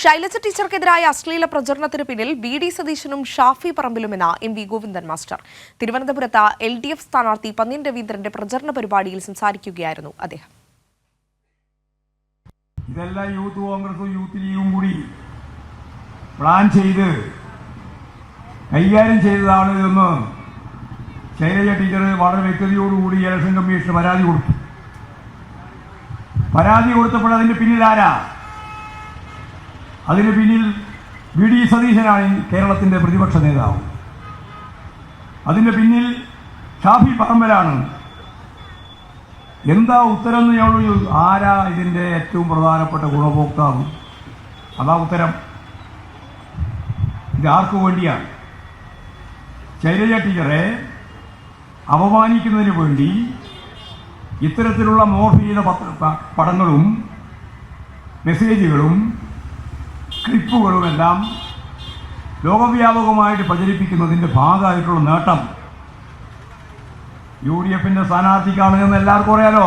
ശൈലജ ടീച്ചർക്കെതിരായ അശ്ലീല പ്രചരണത്തിന് പിന്നിൽ വി.ഡി. സതീശനും ഷാഫി പറമ്പിലുമെന്ന എം.വി. ഗോവിന്ദൻ മാസ്റ്റർ. തിരുവനന്തപുരത്ത് LDF സ്ഥാനാർത്ഥി പന്ന്യൻ രവീന്ദ്രന്റെ പ്രചരണ പരിപാടിയിൽ സംസാരിക്കുകയായിരുന്നു അദ്ദേഹം. ഇതെല്ലാം യൂത്ത് കോൺഗ്രസും യൂത്ത് ലീഗും കൂടി പ്ലാൻ ചെയ്ത് കൈകാര്യം ചെയ്തതാണ് എന്ന് ശൈലജ ടീച്ചർ വളരെ വ്യക്തതയോടുകൂടി ഇലക്ഷൻ കമ്മീഷന് പരാതി കൊടുത്തപ്പോൾ അതിന്റെ പിന്നിൽ ആരാ? അതിന് പിന്നിൽ വി.ഡി. സതീശനാണ് കേരളത്തിന്റെ പ്രതിപക്ഷ നേതാവ്. അതിന്റെ പിന്നിൽ ഷാഫി പറമ്പലാണ്. എന്താ ഉത്തരം എന്ന് ആരാ ഇതിന്റെ ഏറ്റവും പ്രധാനപ്പെട്ട ഗുണഭോക്താവ്? അതാ ഉത്തരം. ഇത് ആർക്കു വേണ്ടിയാണ്? ശൈലജ ടീച്ചറെ അപമാനിക്കുന്നതിന് വേണ്ടി ഇത്തരത്തിലുള്ള മോർഫ് ചെയ്ത പടങ്ങളും മെസ്സേജുകളും ക്ലിപ്പുകളുമെല്ലാം ലോകവ്യാപകമായിട്ട് പ്രചരിപ്പിക്കുന്നതിൻ്റെ ഭാഗമായിട്ടുള്ള നേട്ടം UDF സ്ഥാനാർത്ഥിക്കാണ് എന്ന് എല്ലാവർക്കും അറിയാലോ.